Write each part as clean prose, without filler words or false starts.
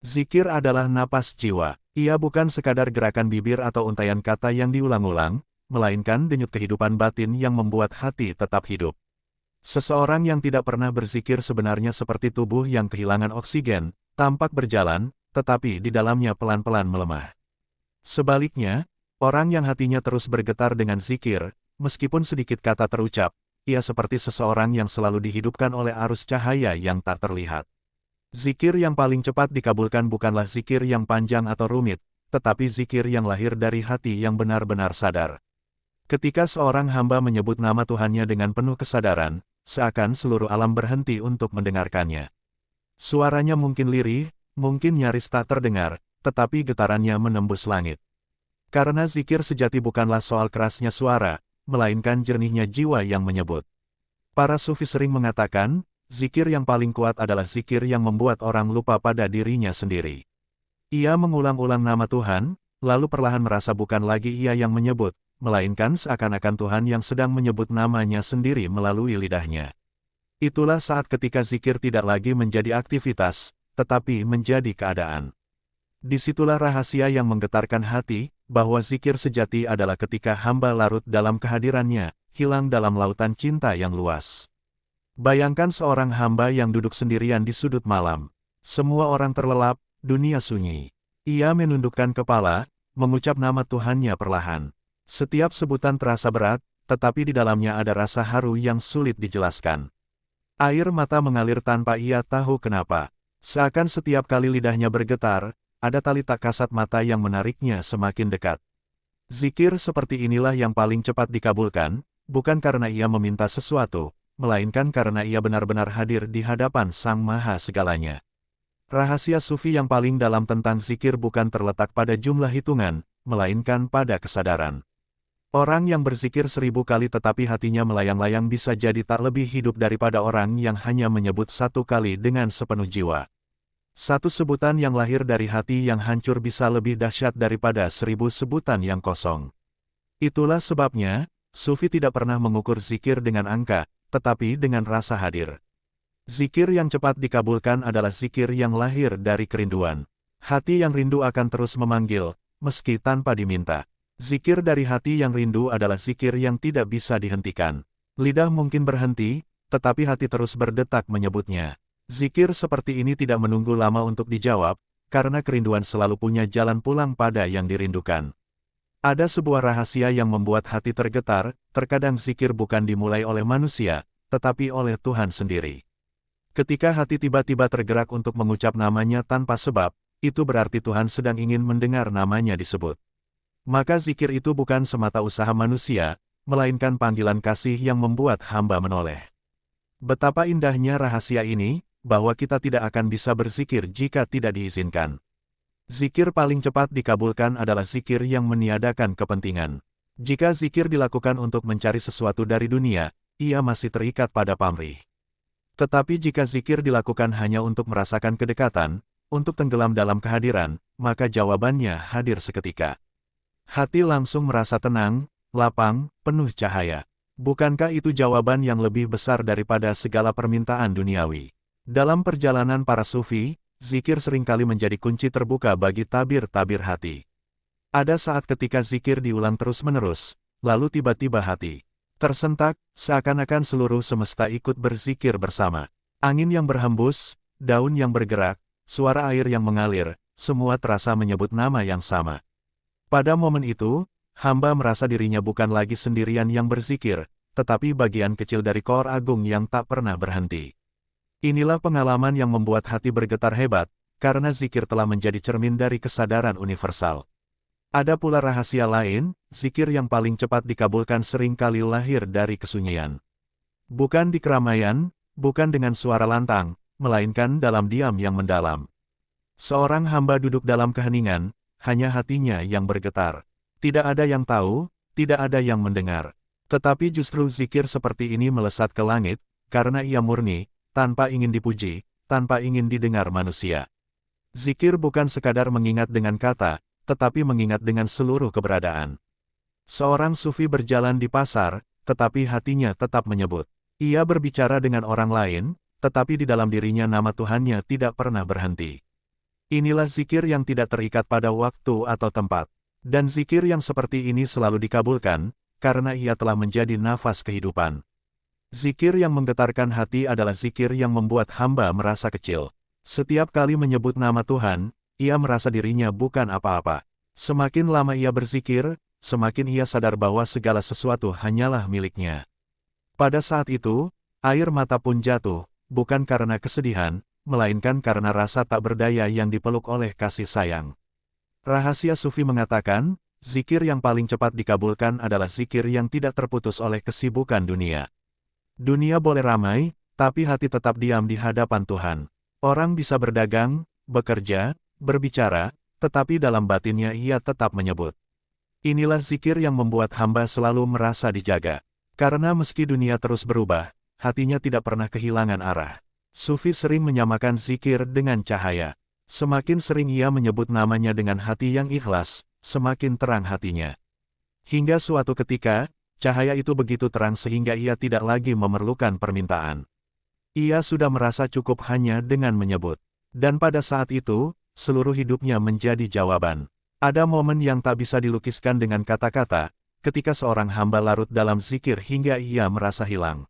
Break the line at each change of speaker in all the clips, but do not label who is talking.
Zikir adalah napas jiwa. Ia bukan sekadar gerakan bibir atau untaian kata yang diulang-ulang, melainkan denyut kehidupan batin yang membuat hati tetap hidup. Seseorang yang tidak pernah berzikir sebenarnya seperti tubuh yang kehilangan oksigen, tampak berjalan, tetapi di dalamnya pelan-pelan melemah. Sebaliknya, orang yang hatinya terus bergetar dengan zikir, meskipun sedikit kata terucap, ia seperti seseorang yang selalu dihidupkan oleh arus cahaya yang tak terlihat. Zikir yang paling cepat dikabulkan bukanlah zikir yang panjang atau rumit, tetapi zikir yang lahir dari hati yang benar-benar sadar. Ketika seorang hamba menyebut nama Tuhannya dengan penuh kesadaran, seakan seluruh alam berhenti untuk mendengarkannya. Suaranya mungkin lirih, mungkin nyaris tak terdengar, tetapi getarannya menembus langit. Karena zikir sejati bukanlah soal kerasnya suara, melainkan jernihnya jiwa yang menyebut. Para sufi sering mengatakan, zikir yang paling kuat adalah zikir yang membuat orang lupa pada dirinya sendiri. Ia mengulang-ulang nama Tuhan, lalu perlahan merasa bukan lagi ia yang menyebut, melainkan seakan-akan Tuhan yang sedang menyebut namanya sendiri melalui lidahnya. Itulah saat ketika zikir tidak lagi menjadi aktivitas, tetapi menjadi keadaan. Disitulah rahasia yang menggetarkan hati, bahwa zikir sejati adalah ketika hamba larut dalam kehadirannya, hilang dalam lautan cinta yang luas. Bayangkan seorang hamba yang duduk sendirian di sudut malam. Semua orang terlelap, dunia sunyi. Ia menundukkan kepala, mengucap nama Tuhannya perlahan. Setiap sebutan terasa berat, tetapi di dalamnya ada rasa haru yang sulit dijelaskan. Air mata mengalir tanpa ia tahu kenapa. Seakan setiap kali lidahnya bergetar, ada tali tak kasat mata yang menariknya semakin dekat. Zikir seperti inilah yang paling cepat dikabulkan, bukan karena ia meminta sesuatu, melainkan karena ia benar-benar hadir di hadapan Sang Maha Segalanya. Rahasia sufi yang paling dalam tentang zikir bukan terletak pada jumlah hitungan, melainkan pada kesadaran. Orang yang berzikir 1000 kali tetapi hatinya melayang-layang bisa jadi tak lebih hidup daripada orang yang hanya menyebut 1 kali dengan sepenuh jiwa. Satu sebutan yang lahir dari hati yang hancur bisa lebih dahsyat daripada 1000 sebutan yang kosong. Itulah sebabnya, sufi tidak pernah mengukur zikir dengan angka, tetapi dengan rasa hadir. Zikir yang cepat dikabulkan adalah zikir yang lahir dari kerinduan. Hati yang rindu akan terus memanggil, meski tanpa diminta. Zikir dari hati yang rindu adalah zikir yang tidak bisa dihentikan. Lidah mungkin berhenti, tetapi hati terus berdetak menyebutnya. Zikir seperti ini tidak menunggu lama untuk dijawab, karena kerinduan selalu punya jalan pulang pada yang dirindukan. Ada sebuah rahasia yang membuat hati tergetar, terkadang zikir bukan dimulai oleh manusia, tetapi oleh Tuhan sendiri. Ketika hati tiba-tiba tergerak untuk mengucap namanya tanpa sebab, itu berarti Tuhan sedang ingin mendengar namanya disebut. Maka zikir itu bukan semata usaha manusia, melainkan panggilan kasih yang membuat hamba menoleh. Betapa indahnya rahasia ini, bahwa kita tidak akan bisa berzikir jika tidak diizinkan. Zikir paling cepat dikabulkan adalah zikir yang meniadakan kepentingan. Jika zikir dilakukan untuk mencari sesuatu dari dunia, ia masih terikat pada pamrih. Tetapi jika zikir dilakukan hanya untuk merasakan kedekatan, untuk tenggelam dalam kehadiran, maka jawabannya hadir seketika. Hati langsung merasa tenang, lapang, penuh cahaya. Bukankah itu jawaban yang lebih besar daripada segala permintaan duniawi? Dalam perjalanan para sufi, zikir seringkali menjadi kunci terbuka bagi tabir-tabir hati. Ada saat ketika zikir diulang terus-menerus, lalu tiba-tiba hati tersentak, seakan-akan seluruh semesta ikut berzikir bersama. Angin yang berhembus, daun yang bergerak, suara air yang mengalir, semua terasa menyebut nama yang sama. Pada momen itu, hamba merasa dirinya bukan lagi sendirian yang berzikir, tetapi bagian kecil dari koor agung yang tak pernah berhenti. Inilah pengalaman yang membuat hati bergetar hebat, karena zikir telah menjadi cermin dari kesadaran universal. Ada pula rahasia lain, zikir yang paling cepat dikabulkan seringkali lahir dari kesunyian. Bukan di keramaian, bukan dengan suara lantang, melainkan dalam diam yang mendalam. Seorang hamba duduk dalam keheningan, hanya hatinya yang bergetar. Tidak ada yang tahu, tidak ada yang mendengar. Tetapi justru zikir seperti ini melesat ke langit, karena ia murni, tanpa ingin dipuji, tanpa ingin didengar manusia. Zikir bukan sekadar mengingat dengan kata, tetapi mengingat dengan seluruh keberadaan. Seorang sufi berjalan di pasar, tetapi hatinya tetap menyebut. Ia berbicara dengan orang lain, tetapi di dalam dirinya nama Tuhannya tidak pernah berhenti. Inilah zikir yang tidak terikat pada waktu atau tempat. Dan zikir yang seperti ini selalu dikabulkan, karena ia telah menjadi nafas kehidupan. Zikir yang menggetarkan hati adalah zikir yang membuat hamba merasa kecil. Setiap kali menyebut nama Tuhan, ia merasa dirinya bukan apa-apa. Semakin lama ia berzikir, semakin ia sadar bahwa segala sesuatu hanyalah miliknya. Pada saat itu, air mata pun jatuh, bukan karena kesedihan, melainkan karena rasa tak berdaya yang dipeluk oleh kasih sayang. Rahasia Sufi mengatakan, zikir yang paling cepat dikabulkan adalah zikir yang tidak terputus oleh kesibukan dunia. Dunia boleh ramai, tapi hati tetap diam di hadapan Tuhan. Orang bisa berdagang, bekerja, berbicara, tetapi dalam batinnya ia tetap menyebut. Inilah zikir yang membuat hamba selalu merasa dijaga. Karena meski dunia terus berubah, hatinya tidak pernah kehilangan arah. Sufi sering menyamakan zikir dengan cahaya. Semakin sering ia menyebut namanya dengan hati yang ikhlas, semakin terang hatinya. Hingga suatu ketika, cahaya itu begitu terang sehingga ia tidak lagi memerlukan permintaan. Ia sudah merasa cukup hanya dengan menyebut. Dan pada saat itu, seluruh hidupnya menjadi jawaban. Ada momen yang tak bisa dilukiskan dengan kata-kata, ketika seorang hamba larut dalam zikir hingga ia merasa hilang.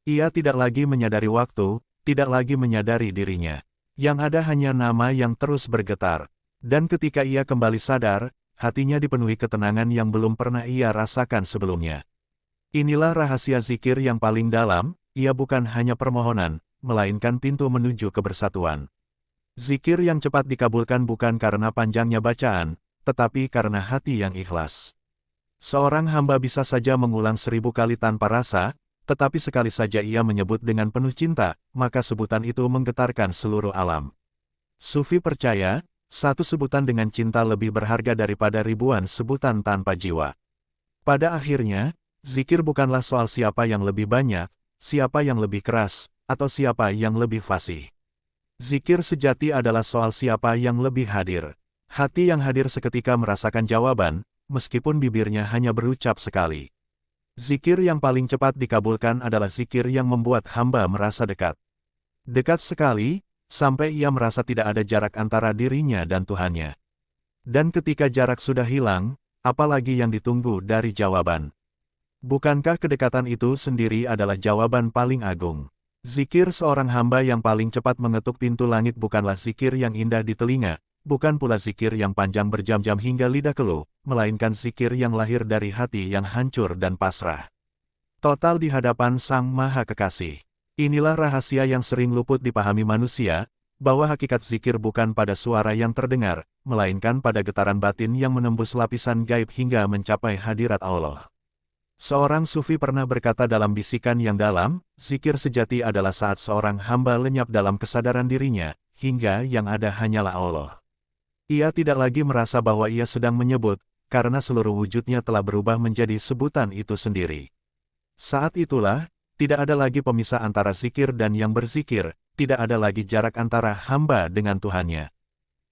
Ia tidak lagi menyadari waktu, tidak lagi menyadari dirinya. Yang ada hanya nama yang terus bergetar. Dan ketika ia kembali sadar, hatinya dipenuhi ketenangan yang belum pernah ia rasakan sebelumnya. Inilah rahasia zikir yang paling dalam, ia bukan hanya permohonan, melainkan pintu menuju kebersatuan. Zikir yang cepat dikabulkan bukan karena panjangnya bacaan, tetapi karena hati yang ikhlas. Seorang hamba bisa saja mengulang 1000 kali tanpa rasa, tetapi sekali saja ia menyebut dengan penuh cinta, maka sebutan itu menggetarkan seluruh alam. Sufi percaya, satu sebutan dengan cinta lebih berharga daripada ribuan sebutan tanpa jiwa. Pada akhirnya, zikir bukanlah soal siapa yang lebih banyak, siapa yang lebih keras, atau siapa yang lebih fasih. Zikir sejati adalah soal siapa yang lebih hadir. Hati yang hadir seketika merasakan jawaban, meskipun bibirnya hanya berucap sekali. Zikir yang paling cepat dikabulkan adalah zikir yang membuat hamba merasa dekat. Dekat sekali, sampai ia merasa tidak ada jarak antara dirinya dan Tuhannya. Dan ketika jarak sudah hilang, apalagi yang ditunggu dari jawaban? Bukankah kedekatan itu sendiri adalah jawaban paling agung? Zikir seorang hamba yang paling cepat mengetuk pintu langit bukanlah zikir yang indah di telinga, bukan pula zikir yang panjang berjam-jam hingga lidah keluh, melainkan zikir yang lahir dari hati yang hancur dan pasrah. Total di hadapan Sang Maha Kekasih. Inilah rahasia yang sering luput dipahami manusia, bahwa hakikat zikir bukan pada suara yang terdengar, melainkan pada getaran batin yang menembus lapisan gaib hingga mencapai hadirat Allah. Seorang sufi pernah berkata dalam bisikan yang dalam, zikir sejati adalah saat seorang hamba lenyap dalam kesadaran dirinya, hingga yang ada hanyalah Allah. Ia tidak lagi merasa bahwa ia sedang menyebut, karena seluruh wujudnya telah berubah menjadi sebutan itu sendiri. Saat itulah, tidak ada lagi pemisah antara zikir dan yang berzikir, tidak ada lagi jarak antara hamba dengan Tuhannya.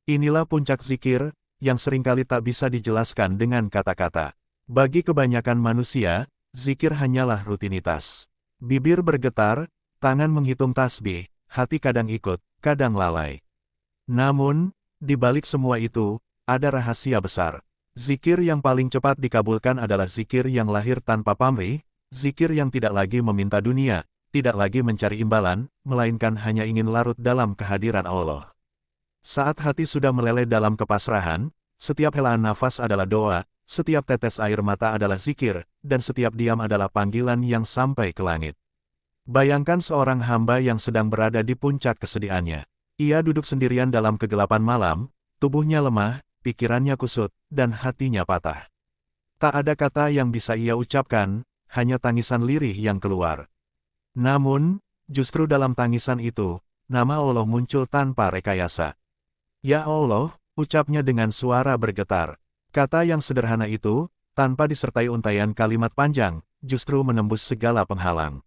Inilah puncak zikir, yang seringkali tak bisa dijelaskan dengan kata-kata. Bagi kebanyakan manusia, zikir hanyalah rutinitas. Bibir bergetar, tangan menghitung tasbih, hati kadang ikut, kadang lalai. Namun, di balik semua itu, ada rahasia besar. Zikir yang paling cepat dikabulkan adalah zikir yang lahir tanpa pamrih, zikir yang tidak lagi meminta dunia, tidak lagi mencari imbalan, melainkan hanya ingin larut dalam kehadiran Allah. Saat hati sudah meleleh dalam kepasrahan, setiap helaan nafas adalah doa, setiap tetes air mata adalah zikir, dan setiap diam adalah panggilan yang sampai ke langit. Bayangkan seorang hamba yang sedang berada di puncak kesedihannya. Ia duduk sendirian dalam kegelapan malam, tubuhnya lemah, pikirannya kusut, dan hatinya patah. Tak ada kata yang bisa ia ucapkan, hanya tangisan lirih yang keluar. Namun, justru dalam tangisan itu, nama Allah muncul tanpa rekayasa. Ya Allah, ucapnya dengan suara bergetar. Kata yang sederhana itu, tanpa disertai untaian kalimat panjang, justru menembus segala penghalang.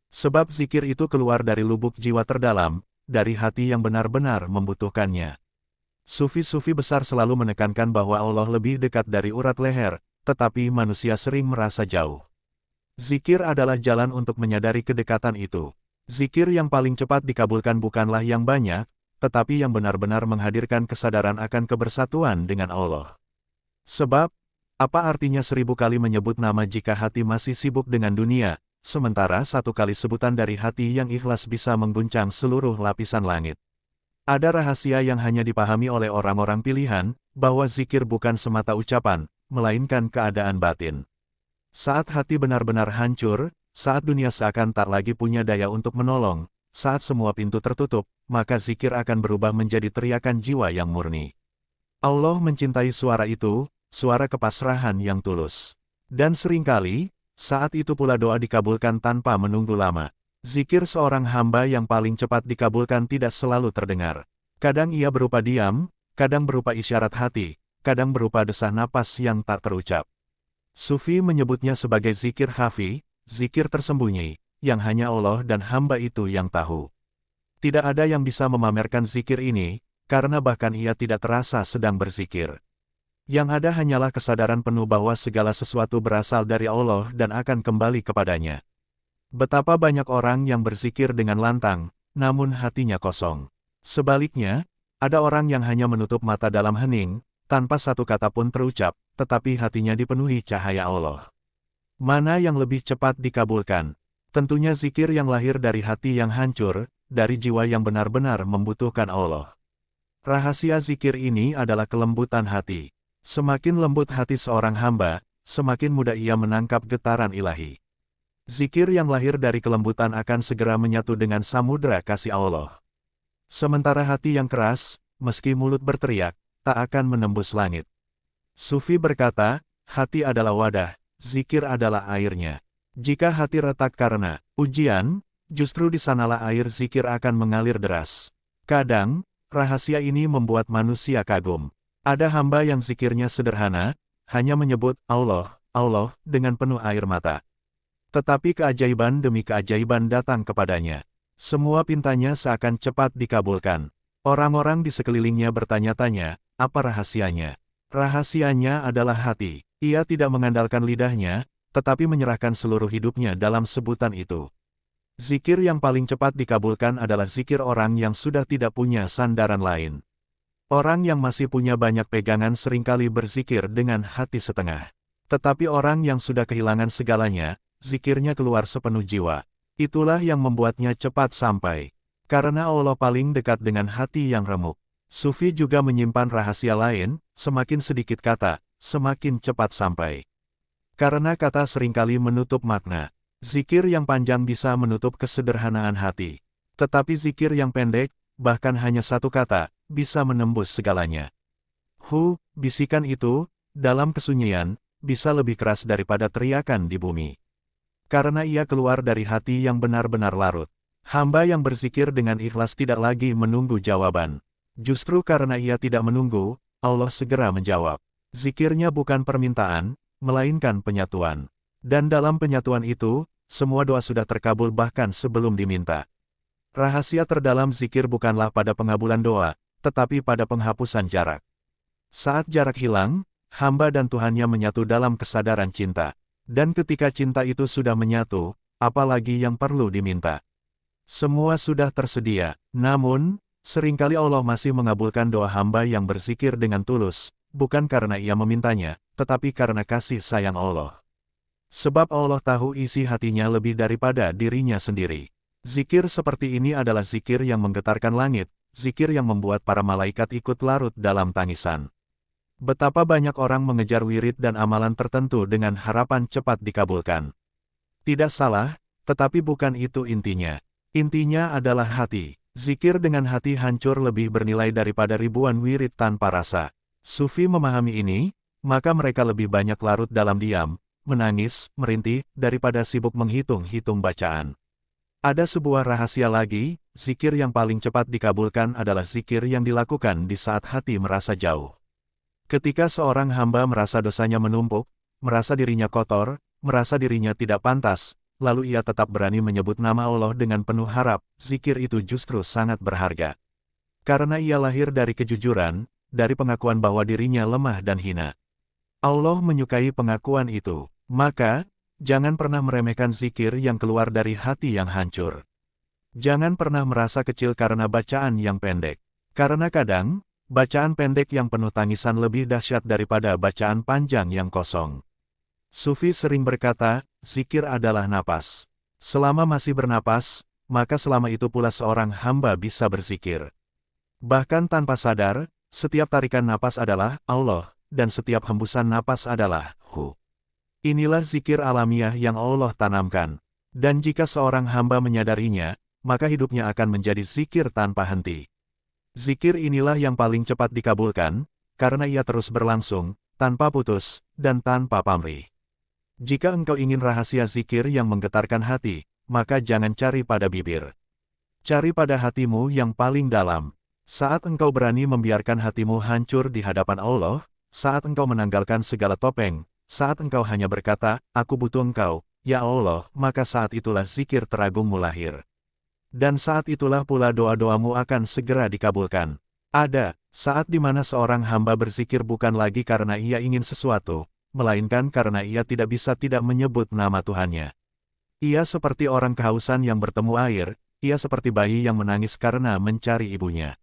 Sebab zikir itu keluar dari lubuk jiwa terdalam, dari hati yang benar-benar membutuhkannya. Sufi-sufi besar selalu menekankan bahwa Allah lebih dekat dari urat leher, tetapi manusia sering merasa jauh. Zikir adalah jalan untuk menyadari kedekatan itu. Zikir yang paling cepat dikabulkan bukanlah yang banyak, tetapi yang benar-benar menghadirkan kesadaran akan kebersatuan dengan Allah. Sebab, apa artinya 1000 kali menyebut nama jika hati masih sibuk dengan dunia, sementara 1 kali sebutan dari hati yang ikhlas bisa mengguncang seluruh lapisan langit. Ada rahasia yang hanya dipahami oleh orang-orang pilihan, bahwa zikir bukan semata ucapan, melainkan keadaan batin. Saat hati benar-benar hancur, saat dunia seakan tak lagi punya daya untuk menolong, saat semua pintu tertutup, maka zikir akan berubah menjadi teriakan jiwa yang murni. Allah mencintai suara itu, suara kepasrahan yang tulus. Dan seringkali, saat itu pula doa dikabulkan tanpa menunggu lama. Zikir seorang hamba yang paling cepat dikabulkan tidak selalu terdengar. Kadang ia berupa diam, kadang berupa isyarat hati, kadang berupa desah napas yang tak terucap. Sufi menyebutnya sebagai zikir khafi, zikir tersembunyi, yang hanya Allah dan hamba itu yang tahu. Tidak ada yang bisa memamerkan zikir ini, karena bahkan ia tidak terasa sedang berzikir. Yang ada hanyalah kesadaran penuh bahwa segala sesuatu berasal dari Allah dan akan kembali kepadanya. Betapa banyak orang yang berzikir dengan lantang, namun hatinya kosong. Sebaliknya, ada orang yang hanya menutup mata dalam hening, tanpa satu kata pun terucap, tetapi hatinya dipenuhi cahaya Allah. Mana yang lebih cepat dikabulkan? Tentunya zikir yang lahir dari hati yang hancur, dari jiwa yang benar-benar membutuhkan Allah. Rahasia zikir ini adalah kelembutan hati. Semakin lembut hati seorang hamba, semakin mudah ia menangkap getaran ilahi. Zikir yang lahir dari kelembutan akan segera menyatu dengan samudera kasih Allah. Sementara hati yang keras, meski mulut berteriak, tak akan menembus langit. Sufi berkata, hati adalah wadah, zikir adalah airnya. Jika hati retak karena ujian, justru di sanalah air zikir akan mengalir deras. Kadang, rahasia ini membuat manusia kagum. Ada hamba yang zikirnya sederhana, hanya menyebut Allah, Allah, dengan penuh air mata. Tetapi keajaiban demi keajaiban datang kepadanya. Semua pintanya seakan cepat dikabulkan. Orang-orang di sekelilingnya bertanya-tanya, apa rahasianya? Rahasianya adalah hati. Ia tidak mengandalkan lidahnya, tetapi menyerahkan seluruh hidupnya dalam sebutan itu. Zikir yang paling cepat dikabulkan adalah zikir orang yang sudah tidak punya sandaran lain. Orang yang masih punya banyak pegangan seringkali berzikir dengan hati setengah. Tetapi orang yang sudah kehilangan segalanya, zikirnya keluar sepenuh jiwa. Itulah yang membuatnya cepat sampai. Karena Allah paling dekat dengan hati yang remuk. Sufi juga menyimpan rahasia lain, semakin sedikit kata, semakin cepat sampai. Karena kata seringkali menutup makna. Zikir yang panjang bisa menutup kesederhanaan hati. Tetapi zikir yang pendek, bahkan hanya satu kata, bisa menembus segalanya. Bisikan itu, dalam kesunyian, bisa lebih keras daripada teriakan di bumi. Karena ia keluar dari hati yang benar-benar larut. Hamba yang berzikir dengan ikhlas tidak lagi menunggu jawaban. Justru karena ia tidak menunggu, Allah segera menjawab. Zikirnya bukan permintaan, melainkan penyatuan. Dan dalam penyatuan itu, semua doa sudah terkabul bahkan sebelum diminta. Rahasia terdalam zikir bukanlah pada pengabulan doa, tetapi pada penghapusan jarak. Saat jarak hilang, hamba dan Tuhannya menyatu dalam kesadaran cinta. Dan ketika cinta itu sudah menyatu, apalagi yang perlu diminta? Semua sudah tersedia, namun, seringkali Allah masih mengabulkan doa hamba yang berzikir dengan tulus, bukan karena ia memintanya, tetapi karena kasih sayang Allah. Sebab Allah tahu isi hatinya lebih daripada dirinya sendiri. Zikir seperti ini adalah zikir yang menggetarkan langit, zikir yang membuat para malaikat ikut larut dalam tangisan. Betapa banyak orang mengejar wirid dan amalan tertentu dengan harapan cepat dikabulkan. Tidak salah, tetapi bukan itu intinya. Intinya adalah hati. Zikir dengan hati hancur lebih bernilai daripada ribuan wirid tanpa rasa. Sufi memahami ini, maka mereka lebih banyak larut dalam diam, menangis, merintih, daripada sibuk menghitung-hitung bacaan. Ada sebuah rahasia lagi, zikir yang paling cepat dikabulkan adalah zikir yang dilakukan di saat hati merasa jauh. Ketika seorang hamba merasa dosanya menumpuk, merasa dirinya kotor, merasa dirinya tidak pantas, lalu ia tetap berani menyebut nama Allah dengan penuh harap, zikir itu justru sangat berharga. Karena ia lahir dari kejujuran, dari pengakuan bahwa dirinya lemah dan hina. Allah menyukai pengakuan itu. Maka, jangan pernah meremehkan zikir yang keluar dari hati yang hancur. Jangan pernah merasa kecil karena bacaan yang pendek. Karena kadang, bacaan pendek yang penuh tangisan lebih dahsyat daripada bacaan panjang yang kosong. Sufi sering berkata, zikir adalah napas. Selama masih bernapas, maka selama itu pula seorang hamba bisa berzikir. Bahkan tanpa sadar, setiap tarikan napas adalah Allah, dan setiap hembusan napas adalah Hu. Inilah zikir alamiah yang Allah tanamkan. Dan jika seorang hamba menyadarinya, maka hidupnya akan menjadi zikir tanpa henti. Zikir inilah yang paling cepat dikabulkan, karena ia terus berlangsung, tanpa putus, dan tanpa pamrih. Jika engkau ingin rahasia zikir yang menggetarkan hati, maka jangan cari pada bibir. Cari pada hatimu yang paling dalam. Saat engkau berani membiarkan hatimu hancur di hadapan Allah, saat engkau menanggalkan segala topeng, saat engkau hanya berkata, aku butuh engkau, ya Allah, maka saat itulah zikir teragungmu lahir. Dan saat itulah pula doa-doamu akan segera dikabulkan. Ada saat di mana seorang hamba berzikir bukan lagi karena ia ingin sesuatu, melainkan karena ia tidak bisa tidak menyebut nama Tuhannya. Ia seperti orang kehausan yang bertemu air, ia seperti bayi yang menangis karena mencari ibunya.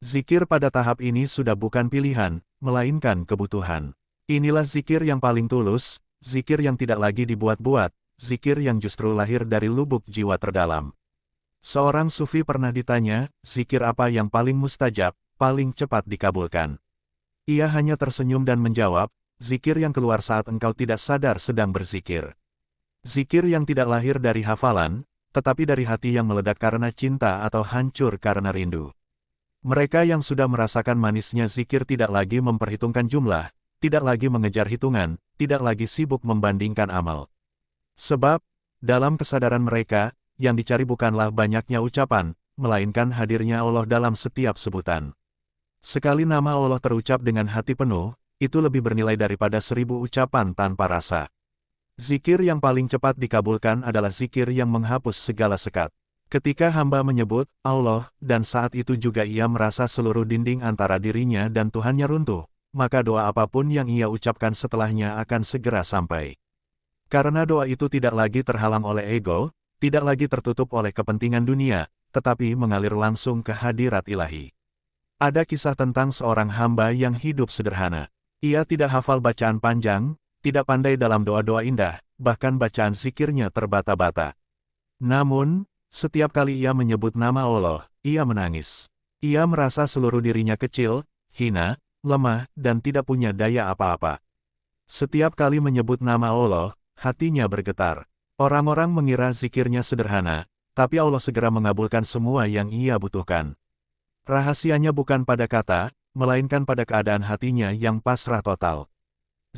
Zikir pada tahap ini sudah bukan pilihan, melainkan kebutuhan. Inilah zikir yang paling tulus, zikir yang tidak lagi dibuat-buat, zikir yang justru lahir dari lubuk jiwa terdalam. Seorang sufi pernah ditanya, zikir apa yang paling mustajab, paling cepat dikabulkan? Ia hanya tersenyum dan menjawab, zikir yang keluar saat engkau tidak sadar sedang berzikir. Zikir yang tidak lahir dari hafalan, tetapi dari hati yang meledak karena cinta atau hancur karena rindu. Mereka yang sudah merasakan manisnya zikir tidak lagi memperhitungkan jumlah, tidak lagi mengejar hitungan, tidak lagi sibuk membandingkan amal. Sebab, dalam kesadaran mereka, yang dicari bukanlah banyaknya ucapan, melainkan hadirnya Allah dalam setiap sebutan. Sekali nama Allah terucap dengan hati penuh, itu lebih bernilai daripada 1000 ucapan tanpa rasa. Zikir yang paling cepat dikabulkan adalah zikir yang menghapus segala sekat. Ketika hamba menyebut Allah, dan saat itu juga ia merasa seluruh dinding antara dirinya dan Tuhannya runtuh, maka doa apapun yang ia ucapkan setelahnya akan segera sampai. Karena doa itu tidak lagi terhalang oleh ego, tidak lagi tertutup oleh kepentingan dunia, tetapi mengalir langsung ke hadirat ilahi. Ada kisah tentang seorang hamba yang hidup sederhana. Ia tidak hafal bacaan panjang, tidak pandai dalam doa-doa indah, bahkan bacaan zikirnya terbata-bata. Namun, setiap kali ia menyebut nama Allah, ia menangis. Ia merasa seluruh dirinya kecil, hina, lemah, dan tidak punya daya apa-apa. Setiap kali menyebut nama Allah, hatinya bergetar. Orang-orang mengira zikirnya sederhana, tapi Allah segera mengabulkan semua yang ia butuhkan. Rahasianya bukan pada kata, melainkan pada keadaan hatinya yang pasrah total.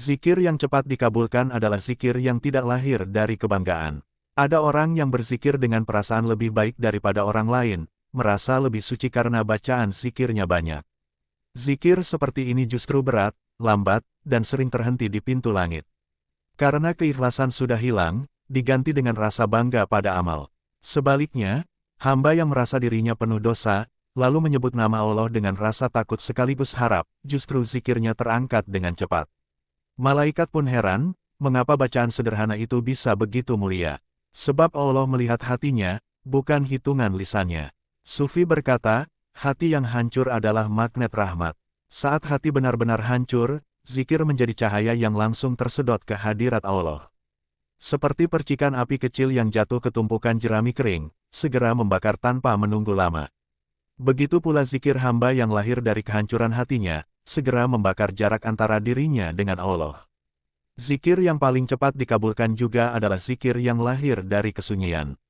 Zikir yang cepat dikabulkan adalah zikir yang tidak lahir dari kebanggaan. Ada orang yang berzikir dengan perasaan lebih baik daripada orang lain, merasa lebih suci karena bacaan zikirnya banyak. Zikir seperti ini justru berat, lambat, dan sering terhenti di pintu langit. Karena keikhlasan sudah hilang, diganti dengan rasa bangga pada amal. Sebaliknya, hamba yang merasa dirinya penuh dosa, lalu menyebut nama Allah dengan rasa takut sekaligus harap, justru zikirnya terangkat dengan cepat. Malaikat pun heran, mengapa bacaan sederhana itu bisa begitu mulia. Sebab Allah melihat hatinya, bukan hitungan lisannya. Sufi berkata, hati yang hancur adalah magnet rahmat. Saat hati benar-benar hancur, zikir menjadi cahaya yang langsung tersedot ke hadirat Allah. Seperti percikan api kecil yang jatuh ke tumpukan jerami kering, segera membakar tanpa menunggu lama. Begitu pula zikir hamba yang lahir dari kehancuran hatinya, segera membakar jarak antara dirinya dengan Allah. Zikir yang paling cepat dikabulkan juga adalah zikir yang lahir dari kesunyian.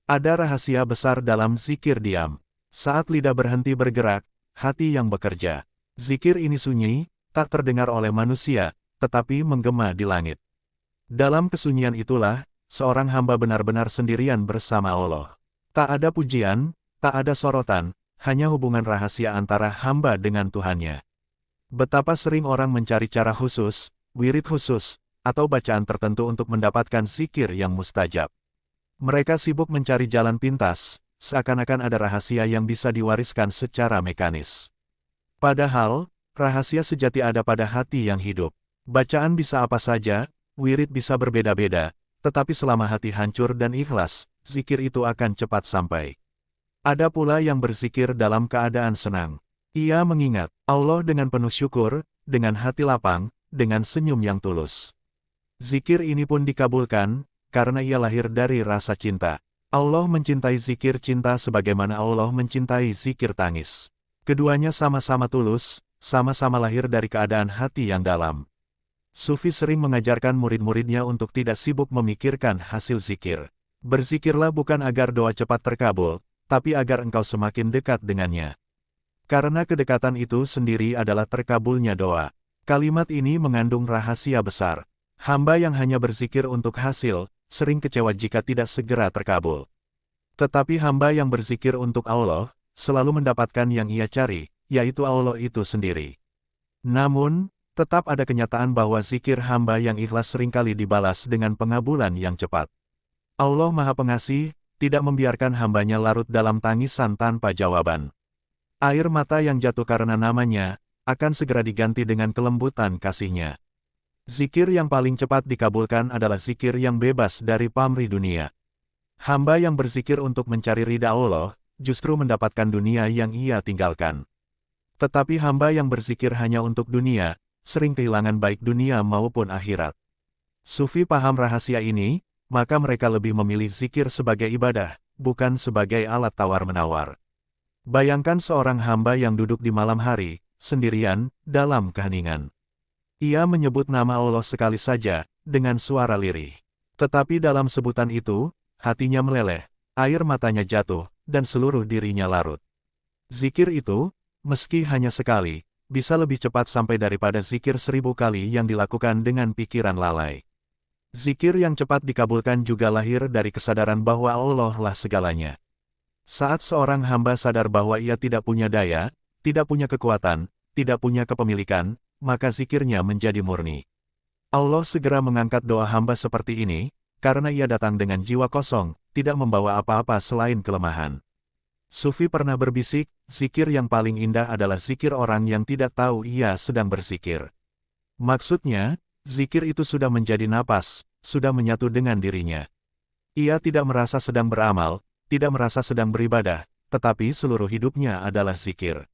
Ada rahasia besar dalam zikir diam. Saat lidah berhenti bergerak, hati yang bekerja. Zikir ini sunyi, tak terdengar oleh manusia, tetapi menggema di langit. Dalam kesunyian itulah, seorang hamba benar-benar sendirian bersama Allah. Tak ada pujian, tak ada sorotan, hanya hubungan rahasia antara hamba dengan Tuhannya. Betapa sering orang mencari cara khusus, wirid khusus, atau bacaan tertentu untuk mendapatkan zikir yang mustajab. Mereka sibuk mencari jalan pintas, seakan-akan ada rahasia yang bisa diwariskan secara mekanis. Padahal, rahasia sejati ada pada hati yang hidup. Bacaan bisa apa saja, wirid bisa berbeda-beda, tetapi selama hati hancur dan ikhlas, zikir itu akan cepat sampai. Ada pula yang berzikir dalam keadaan senang. Ia mengingat Allah dengan penuh syukur, dengan hati lapang, dengan senyum yang tulus. Zikir ini pun dikabulkan, karena ia lahir dari rasa cinta. Allah mencintai zikir cinta sebagaimana Allah mencintai zikir tangis. Keduanya sama-sama tulus, sama-sama lahir dari keadaan hati yang dalam. Sufi sering mengajarkan murid-muridnya untuk tidak sibuk memikirkan hasil zikir. Berzikirlah bukan agar doa cepat terkabul, tapi agar engkau semakin dekat dengannya. Karena kedekatan itu sendiri adalah terkabulnya doa. Kalimat ini mengandung rahasia besar. Hamba yang hanya berzikir untuk hasil, sering kecewa jika tidak segera terkabul. Tetapi hamba yang berzikir untuk Allah, selalu mendapatkan yang ia cari, yaitu Allah itu sendiri. Namun, tetap ada kenyataan bahwa zikir hamba yang ikhlas seringkali dibalas dengan pengabulan yang cepat. Allah Maha Pengasih, tidak membiarkan hambanya larut dalam tangisan tanpa jawaban. Air mata yang jatuh karena namanya, akan segera diganti dengan kelembutan kasihnya. Zikir yang paling cepat dikabulkan adalah zikir yang bebas dari pamrih dunia. Hamba yang berzikir untuk mencari ridha Allah, justru mendapatkan dunia yang ia tinggalkan. Tetapi hamba yang berzikir hanya untuk dunia, sering kehilangan baik dunia maupun akhirat. Sufi paham rahasia ini, maka mereka lebih memilih zikir sebagai ibadah, bukan sebagai alat tawar-menawar. Bayangkan seorang hamba yang duduk di malam hari, sendirian, dalam keheningan. Ia menyebut nama Allah sekali saja, dengan suara lirih. Tetapi dalam sebutan itu, hatinya meleleh, air matanya jatuh, dan seluruh dirinya larut. Zikir itu, meski hanya sekali, bisa lebih cepat sampai daripada zikir 1000 kali yang dilakukan dengan pikiran lalai. Zikir yang cepat dikabulkan juga lahir dari kesadaran bahwa Allah lah segalanya. Saat seorang hamba sadar bahwa ia tidak punya daya, tidak punya kekuatan, tidak punya kepemilikan, maka zikirnya menjadi murni. Allah segera mengangkat doa hamba seperti ini, karena ia datang dengan jiwa kosong, tidak membawa apa-apa selain kelemahan. Sufi pernah berbisik, zikir yang paling indah adalah zikir orang yang tidak tahu ia sedang berzikir. Maksudnya, zikir itu sudah menjadi napas, sudah menyatu dengan dirinya. Ia tidak merasa sedang beramal, tidak merasa sedang beribadah, tetapi seluruh hidupnya adalah zikir.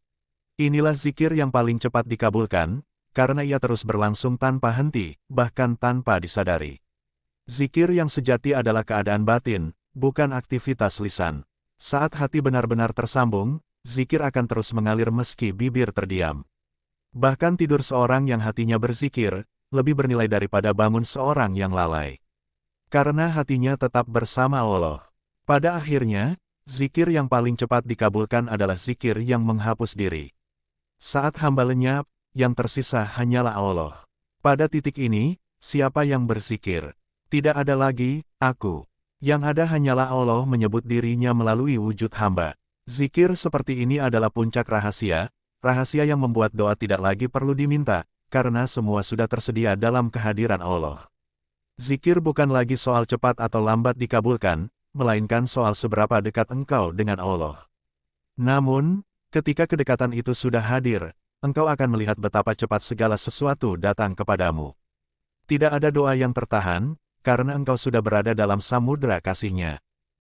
Inilah zikir yang paling cepat dikabulkan, karena ia terus berlangsung tanpa henti, bahkan tanpa disadari. Zikir yang sejati adalah keadaan batin, bukan aktivitas lisan. Saat hati benar-benar tersambung, zikir akan terus mengalir meski bibir terdiam. Bahkan tidur seorang yang hatinya berzikir, lebih bernilai daripada bangun seorang yang lalai. Karena hatinya tetap bersama Allah. Pada akhirnya, zikir yang paling cepat dikabulkan adalah zikir yang menghapus diri. Saat hamba lenyap, yang tersisa hanyalah Allah. Pada titik ini, siapa yang berzikir? Tidak ada lagi, aku. Yang ada hanyalah Allah menyebut dirinya melalui wujud hamba. Zikir seperti ini adalah puncak rahasia, rahasia yang membuat doa tidak lagi perlu diminta, karena semua sudah tersedia dalam kehadiran Allah. Zikir bukan lagi soal cepat atau lambat dikabulkan, melainkan soal seberapa dekat engkau dengan Allah. Namun, ketika kedekatan itu sudah hadir, engkau akan melihat betapa cepat segala sesuatu datang kepadamu. Tidak ada doa yang tertahan, karena engkau sudah berada dalam samudera kasih-Nya.